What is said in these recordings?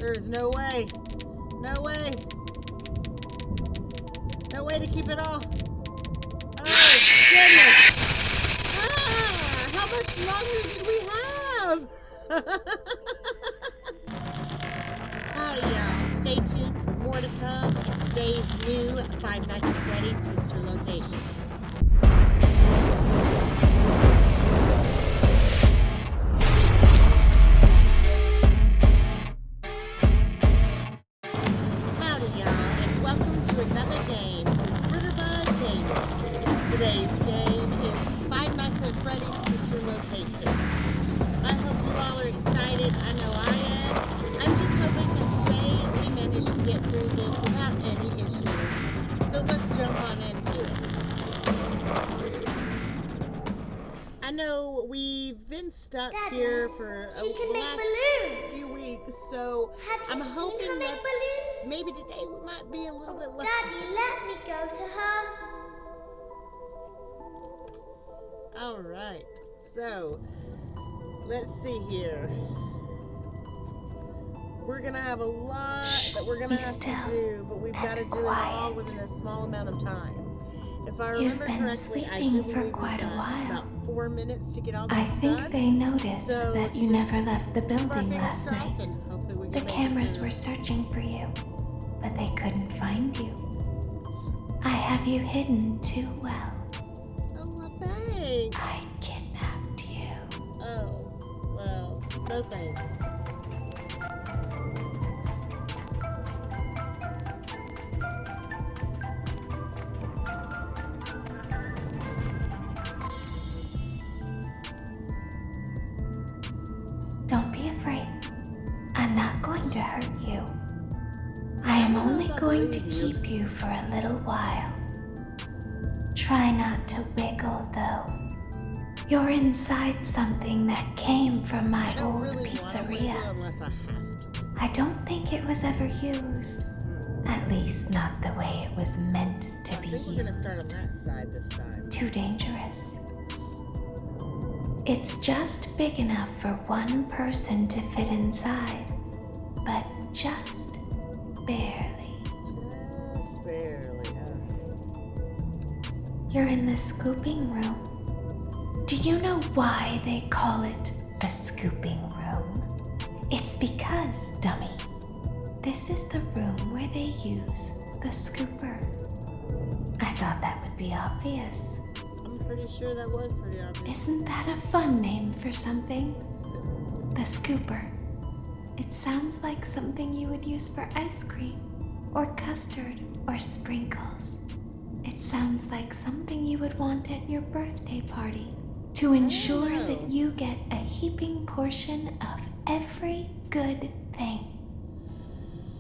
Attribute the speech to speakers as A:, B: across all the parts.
A: There is no way. No way. No way to keep it all. Oh, goodness. How much longer did we have? Howdy, y'all. Stay tuned for more to come in today's new Five Nights at Freddy's sister location. Howdy, y'all, and welcome to another game with Britterbug Gaming. Today's game is Five Nights at Freddy's sister location. I hope you all are excited. I know I am. I'm just hoping that today we manage to get through this without any issues. So let's jump on into it. I know we've been stuck
B: Daddy,
A: here for the last few weeks, so I'm hoping that maybe today we might be a little bit lucky.
B: Daddy, let me go to her.
A: Alright, so let's see here. We're gonna have a lot that we're gonna have to do, but we've got to do it all within a small amount of time. If I remember correctly, I do believe we've got about 4 minutes to get all this done.
C: I think they noticed that you never left the building last night. The cameras were searching for you, but they couldn't find you. I have you hidden too well.
A: Oh, well, thanks.
C: I kidnapped you.
A: Oh, well, no thanks.
C: Don't be afraid. I'm not going to hurt you. I am only going to keep you for a little while. Try not to wiggle, though. You're inside something that came from my old pizzeria. I don't think it was ever used. At least not the way it was meant to be used.
A: We're gonna start on that side this time.
C: Too dangerous. It's just big enough for one person to fit inside, but just barely.
A: Just barely, huh?
C: You're in the scooping room. Do you know why they call it the scooping room? It's because, dummy, this is the room where they use the scooper. I thought that would be obvious.
A: I'm pretty sure that was pretty obvious.
C: Isn't that a fun name for something? The scooper. It sounds like something you would use for ice cream, or custard, or sprinkles. It sounds like something you would want at your birthday party to ensure that you get a heaping portion of every good thing.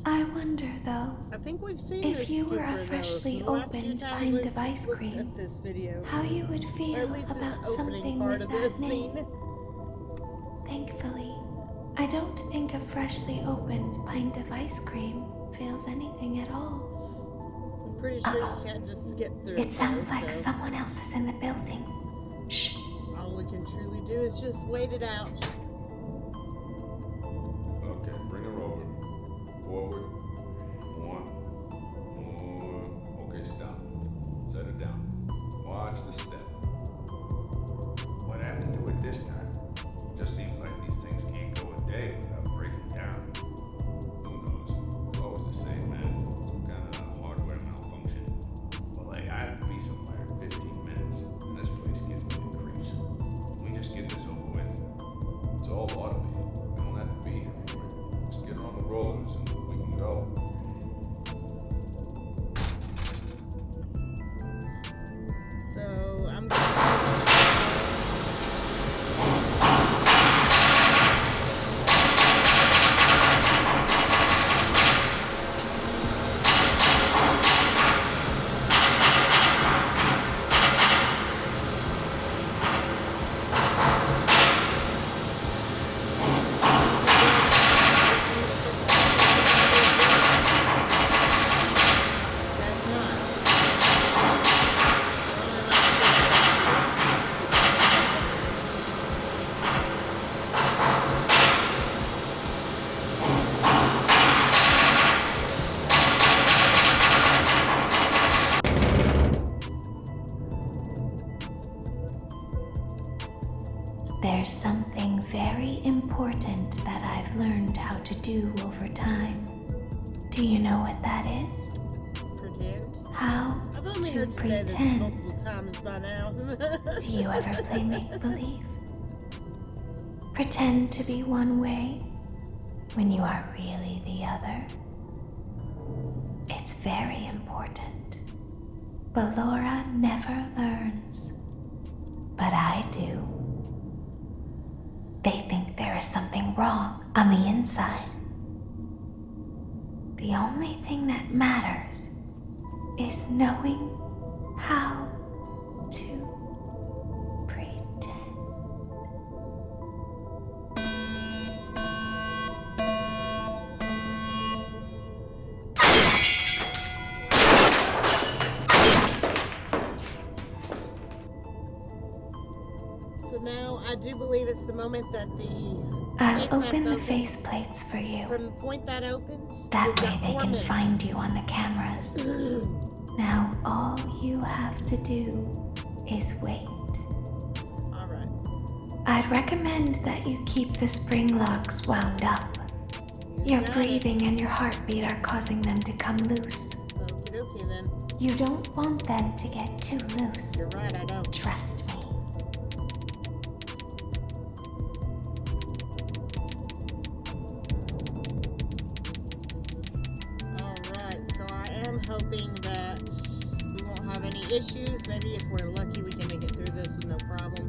C: I wonder, though,
A: I think we've seen
C: if you were a freshly opened pint of ice cream, how you would feel about something with that name. Thankfully, I don't think a freshly opened pint of ice cream feels anything at all.
A: I'm pretty sure you can't just skip through
C: it. It sounds like someone else is in the building. Shh.
A: All we can truly do is just wait it out.
D: Okay, bring her over. Forward. One. More. Okay, stop. Set her down. Watch the step. What happened to it this time? Just seems like these things can't go a day without breaking down. Who knows? It's always the same, man. Some kind of hardware malfunction. Well, hey, I have to be somewhere in 15 minutes, and this place gives me the creeps. We just get this over with. It's all automated. We don't have to be here for it. Just get on the rollers and we can go.
A: So I'm
C: how to do over time. Do you know what that is?
A: Pretend?
C: How
A: I've only
C: to
A: heard you say this
C: pretend.
A: multiple times by now.
C: Do you ever play make-believe? Pretend to be one way when you are really the other. It's very important. But Laura never learns. But I do. They think there is something wrong on the inside. The only thing that matters is knowing how to pretend.
A: So now I do believe it's the moment that the
C: I'll
A: face
C: open the
A: mask
C: face plates for you.
A: From the point that opens,
C: That
A: we've
C: way
A: got
C: they
A: 4
C: can
A: minutes.
C: find you on the cameras. Now all you have to do is wait.
A: All right.
C: I'd recommend that you keep the spring locks wound up. Your
A: got it.
C: breathing and your heartbeat are causing them to come loose.
A: Okie dokie then.
C: You don't want them to get too loose.
A: You're right, I don't.
C: Trust me.
A: Alright, so I am hoping that we won't have any issues. Maybe if we're lucky we can make it through this with no problem.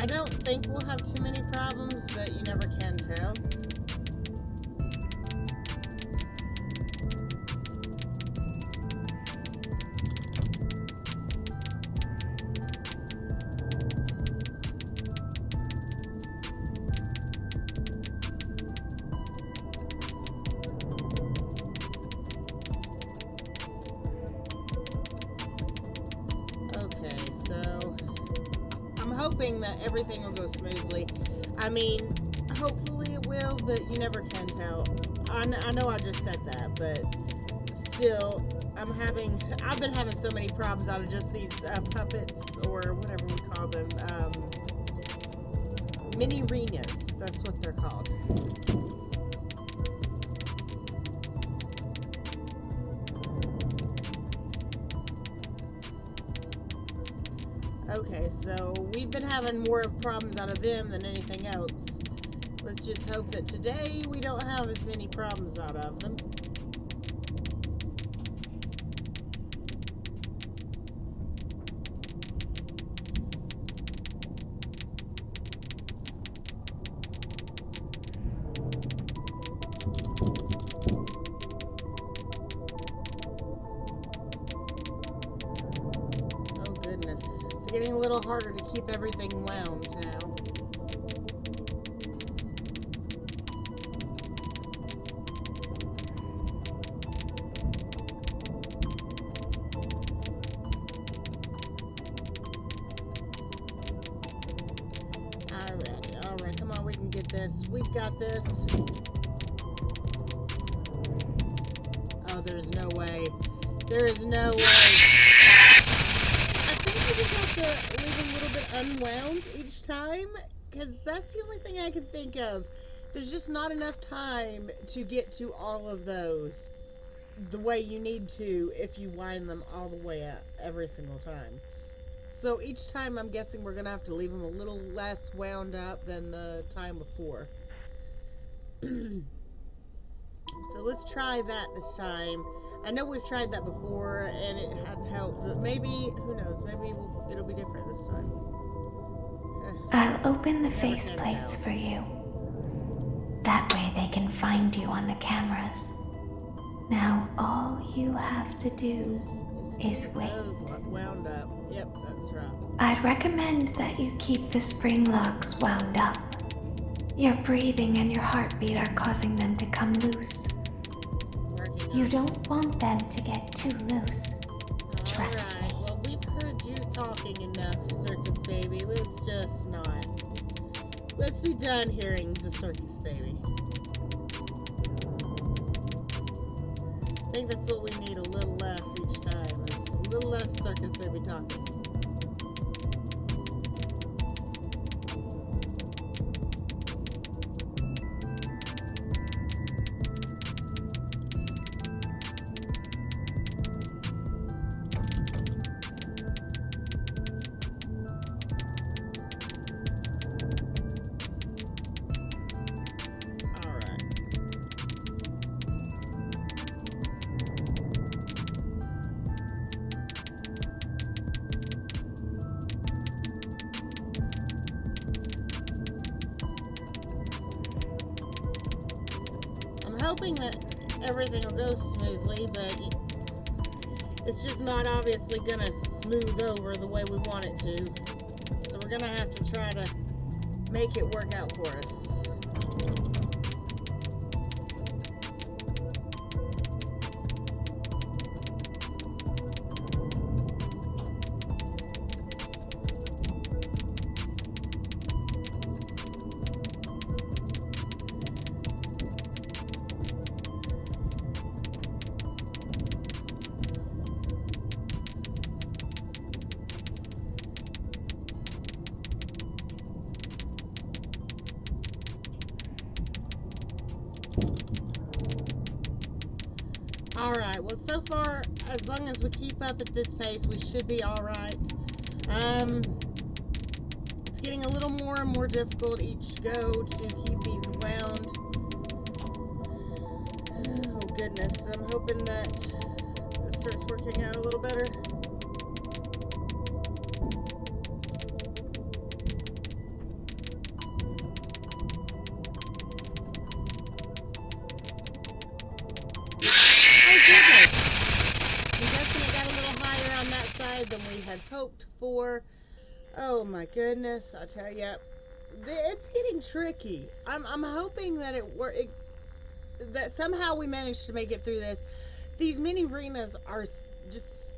A: I don't think we'll have too many problems, but you never can tell. Okay, so I'm hoping that everything will go smoothly. I mean, hopefully it will, but you never can tell. I know I just said that, but still, I've been having so many problems out of just these puppets, or whatever we call them, Minireenas, that's what they're called. Okay, so we've been having more problems out of them than anything else. Let's just hope that today we don't have as many problems out of them. Oh goodness, it's getting a little harder to keep everything wound now. Alright, come on, we can get this. We've got this. Oh, there's no way. There is no way. I think we just have to leave a little bit unwound each time, because that's the only thing I can think of. There's just not enough time to get to all of those the way you need to if you wind them all the way up every single time. So each time I'm guessing we're going to have to leave them a little less wound up than the time before. So let's try that this time. I know we've tried that before and it hadn't helped, but maybe, who knows, maybe it'll be different this time.
C: I'll open the
A: Never
C: face
A: can
C: plates
A: tell.
C: for you. That way they can find you on the cameras. Now all you have to do is wait.
A: Those wound up. Yep, that's right.
C: I'd recommend that you keep the spring locks wound up. Your breathing and your heartbeat are causing them to come loose.
A: Working
C: You
A: on it.
C: don't want them to get too loose. Trust me.
A: Alright, well we've heard you talking enough, Circus Baby. Let's just not. Let's be done hearing the Circus Baby. I think that's what we need, a little less each time. Is a little less Circus Baby talking. hoping that everything will go smoothly, but it's just not obviously going to smooth over the way we want it to. So we're going to have to try to make it work out for us. Alright, well so far, as long as we keep up at this pace, we should be alright. It's getting a little more and more difficult each go to keep these wound. Oh goodness, I'm hoping that this starts working out a little better. Than we had hoped for. Oh my goodness, I tell you, it's getting tricky. I'm hoping that that somehow we managed to make it through this. These Minireenas are just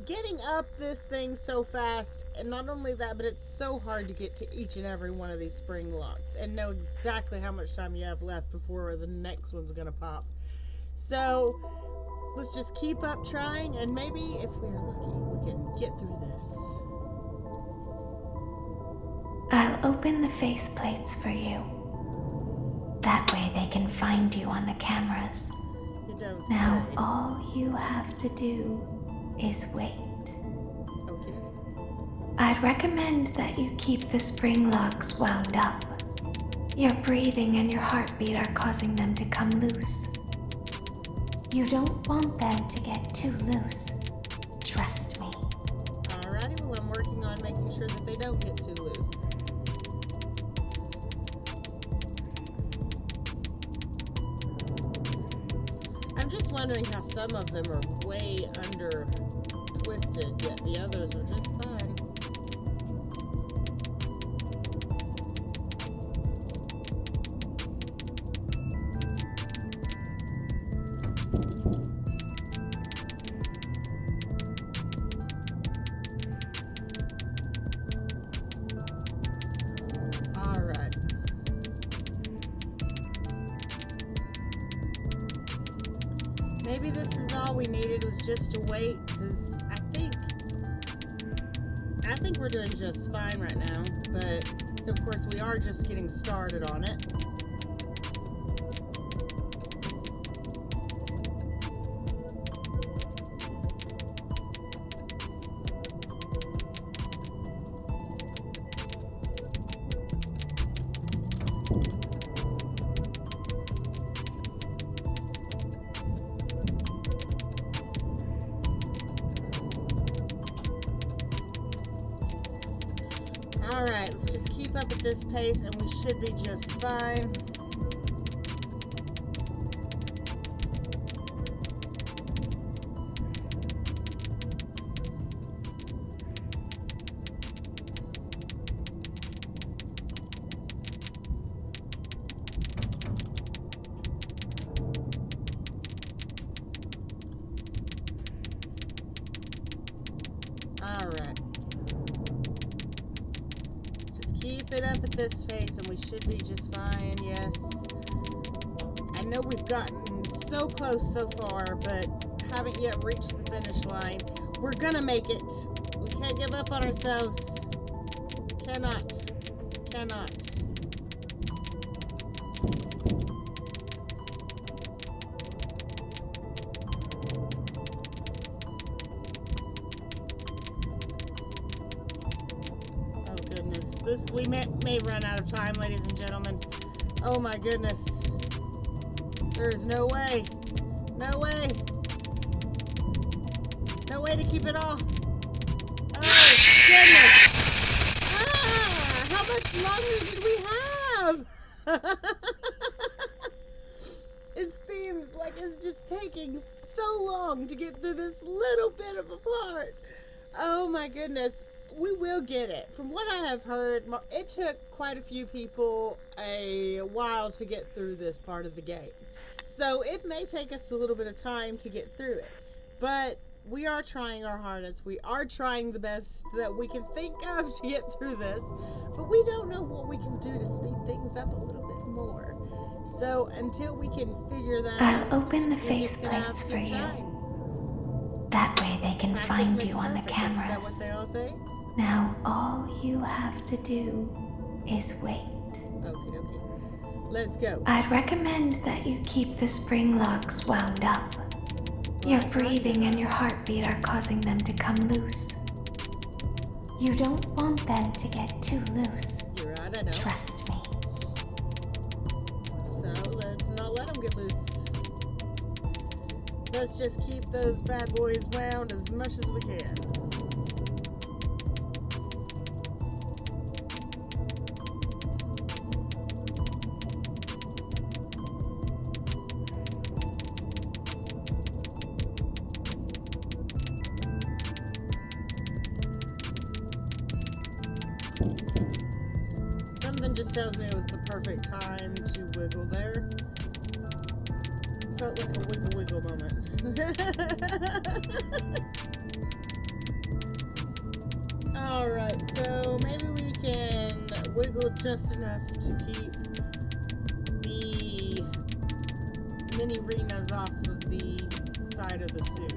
A: getting up this thing so fast, and not only that, but it's so hard to get to each and every one of these spring locks and know exactly how much time you have left before the next one's gonna pop. So let's just keep up trying, and maybe if we're lucky, we can get through this.
C: I'll open the faceplates for you. That way they can find you on the cameras.
A: You don't
C: Now
A: say.
C: all you have to do is wait.
A: Okay.
C: I'd recommend that you keep the spring locks wound up. Your breathing and your heartbeat are causing them to come loose. You don't want them to get too loose. Trust me.
A: Alrighty, well I'm working on making sure that they don't get too loose. I'm just wondering how some of them are way under twisted, yet the others are just fine. Maybe this is all we needed, was just to wait, because I think we're doing just fine right now, but of course we are just getting started on it. Alright, let's just keep up at this pace and we should be just fine. Alright. Keep it up at this pace and we should be just fine, yes. I know we've gotten so close so far, but haven't yet reached the finish line. We're gonna make it. We can't give up on ourselves. Cannot. We may run out of time, ladies and gentlemen. Oh my goodness. There is no way. No way. No way to keep it all. Oh goodness. How much longer did we have? just taking so long to get through this little bit of a part. Oh my goodness. We will get it. From what I have heard, it took quite a few people a while to get through this part of the game. So it may take us a little bit of time to get through it. But we are trying our hardest. We are trying the best that we can think of to get through this. But we don't know what we can do to speed things up a little bit more. So until we can figure that out,
C: I'll open the
A: we're just gonna have
C: faceplates
A: to
C: for
A: keep
C: you.
A: trying.
C: That way they can
A: Practice
C: find
A: makes
C: you on the
A: perfect. Isn't that
C: cameras.
A: what they all say?
C: Now all you have to do is wait.
A: Okie dokie. Let's go.
C: I'd recommend that you keep the spring locks wound up. Your breathing and your heartbeat are causing them to come loose. You don't want them to get too loose.
A: You're right, I know.
C: Trust me.
A: So let's not let them get loose. Let's just keep those bad boys wound as much as we can. Something just tells me it was the perfect time to wiggle there. Felt like a wiggle moment. Alright, so maybe we can wiggle just enough to keep the Minireenas off of the side of the suit.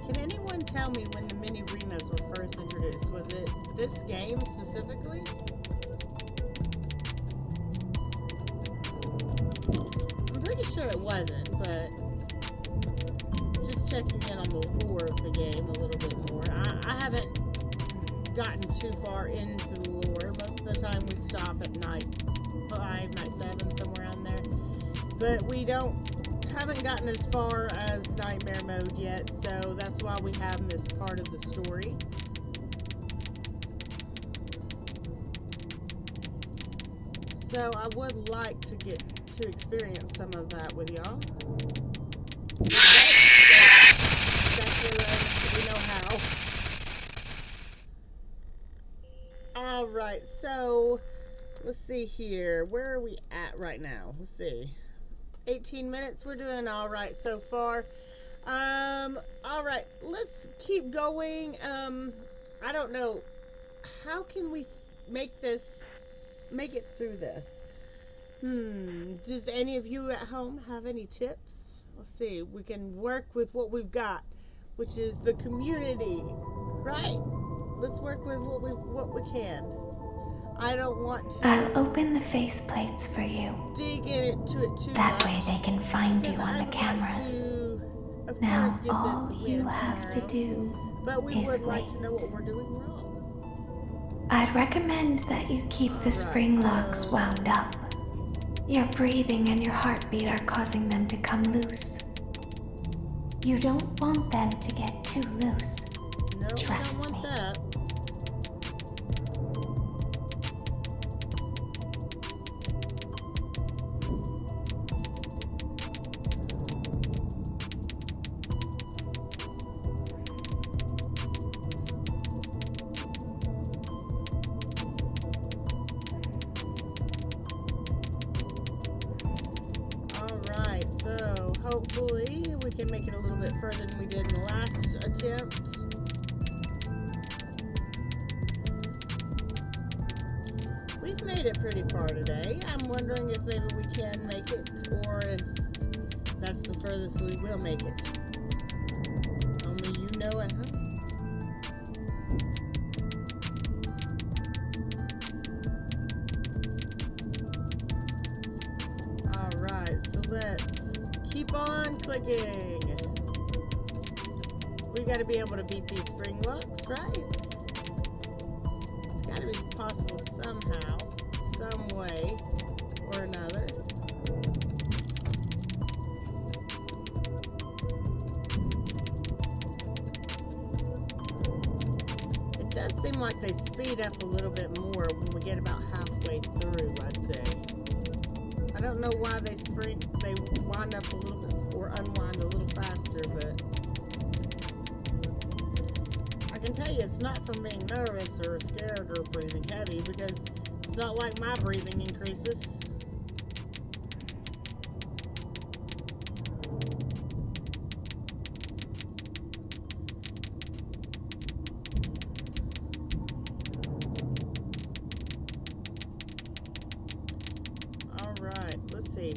A: Can anyone tell me when the Minirenas were first introduced? Was it this game specifically? I'm pretty sure it wasn't, but just checking in on the lore of the game a little bit more. I haven't gotten too far into the lore. Most of the time we stop at night 5, night 7, somewhere around there. But we haven't gotten as far as Nightmare Mode yet, so that's why we have this part of the story. So I would like to get to experience some of that with y'all. Exactly right, we know how. Alright, so let's see here. Where are we at right now? Let's see. 18 minutes. We're doing all right so far. All right, let's keep going. I don't know. How can we make it through this? Does any of you at home have any tips? Let's see. We can work with what we've got, which is the community, right? Let's work with what we can. I don't want to.
C: I'll open the faceplates for you.
A: Dig into it too
C: That
A: much.
C: way they can find you
A: Because
C: on the
A: I'd
C: cameras.
A: like to, of
C: Now
A: course, get
C: all
A: this
C: you
A: win
C: have to
A: tomorrow,
C: do
A: but we
C: is
A: would like
C: wait.
A: to know what we're doing wrong.
C: I'd recommend that you keep the spring locks wound up. Your breathing and your heartbeat are causing them to come loose. You don't want them to get too loose.
A: No,
C: Trust
A: we don't want
C: me.
A: that. Alright, so hopefully we can make it a little bit further than we did in the last attempt. We've made it pretty far today. I'm wondering if maybe we can make it, or if that's the furthest we will make it. Only you know at home. Alright, so let's keep on clicking. We gotta be able to beat these spring locks, right? It's gotta be possible somehow, some way or another. It does seem like they speed speed up a little bit more when we get about halfway through, I'd say. I don't know why they wind up a little bit or unwind a little faster, but I can tell you it's not from being nervous or scared or breathing heavy, because it's not like my breathing increases. Alright, let's see.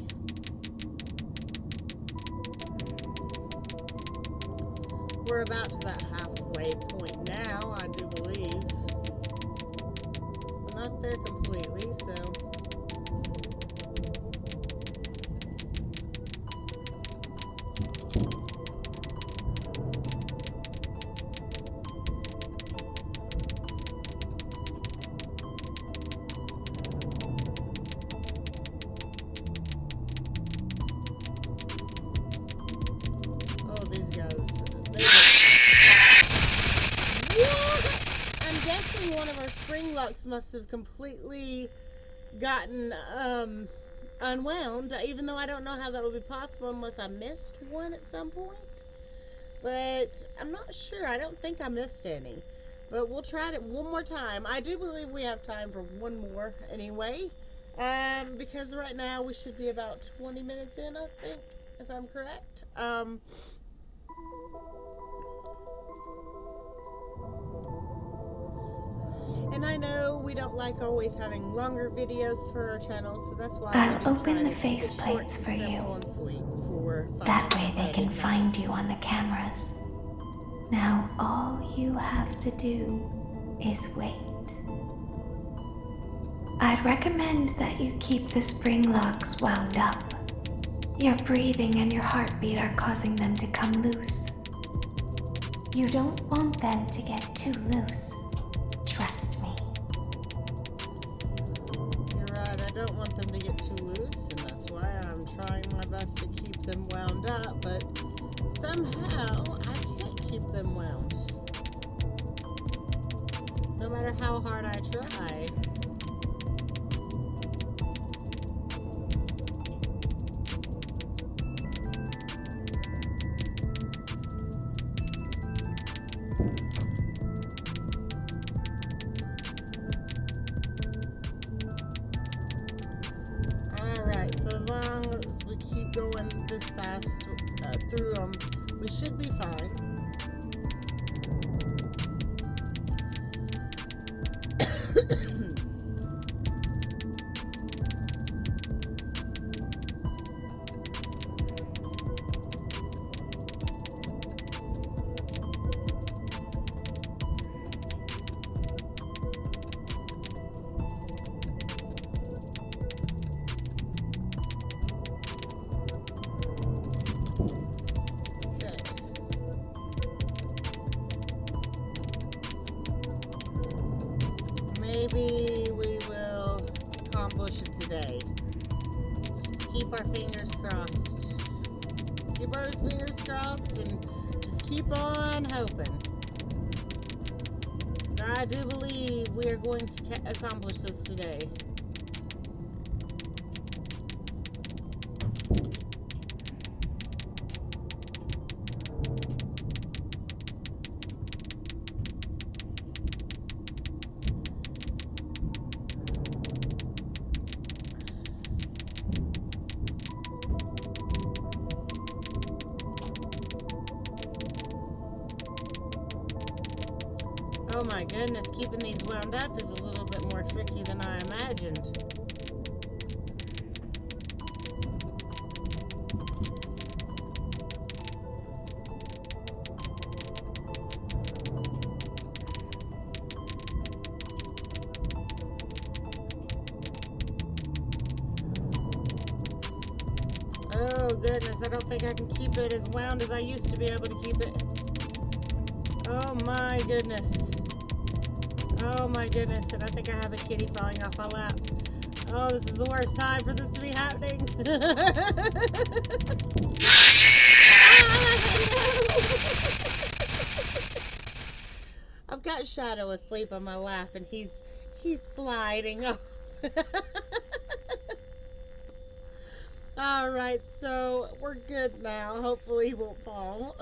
A: We're about to that halfway point now, I do believe. We're not there completely, so. Oh, these guys. I'm guessing one of our spring locks must have completely gotten unwound, even though I don't know how that would be possible unless I missed one at some point. But I'm not sure. I don't think I missed any. But we'll try it one more time. I do believe we have time for one more anyway. Because right now we should be about 20 minutes in, I think, if I'm correct. And I know we don't like always having longer videos for our channel, so that's why
C: I'll open the faceplates for you. That way they can find you on the cameras. Now all you have to do is wait. I'd recommend that you keep the spring locks wound up. Your breathing and your heartbeat are causing them to come loose. You don't want them to get too loose. Trust me.
A: You're right, I don't want them to get too loose, and that's why I'm trying my best to keep them wound up, but somehow I can't keep them wound. No matter how hard I try. Alright, so as long as we keep going this fast through them, we should be fine. Maybe we will accomplish it today. Just keep our fingers crossed. Keep our fingers crossed and just keep on hoping. 'Cause I do believe we are going to accomplish this today. Oh my goodness, keeping these wound up is a little bit more tricky than I imagined. Oh goodness, I don't think I can keep it as wound as I used to be able to keep it. Oh my goodness. Oh my goodness, and I think I have a kitty falling off my lap. Oh, this is the worst time for this to be happening. I've got got Shadow asleep on my lap, and he's sliding off. All right, so we're good now. Hopefully he won't fall.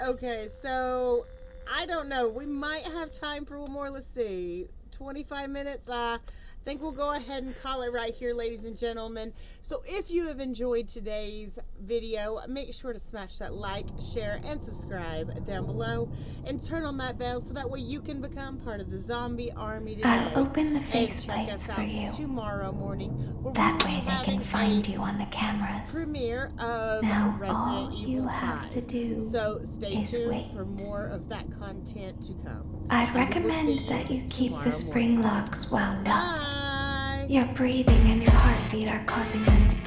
A: Okay, so I don't know. We might have time for one more. Let's see. 25 minutes. I think we'll go ahead and call it right here, ladies and gentlemen. So if you have enjoyed today's video, make sure to smash that like, share, and subscribe down below, and turn on that bell so that way you can become part of the zombie army today.
C: I'll open the
A: And check
C: faceplates
A: us
C: for
A: out
C: you.
A: tomorrow morning, where
C: That
A: we will
C: way
A: be
C: they
A: having
C: can find
A: a
C: you on the cameras.
A: premiere of
C: Now
A: Resident
C: all
A: Evil
C: you
A: 5.
C: have to do
A: So stay
C: is
A: tuned
C: wait.
A: for more of that content to come.
C: I'd
A: And we will
C: recommend
A: see
C: that you keep
A: tomorrow
C: the spring
A: morning.
C: locks wound up.
A: Bye!
C: Your breathing and your heartbeat are causing them to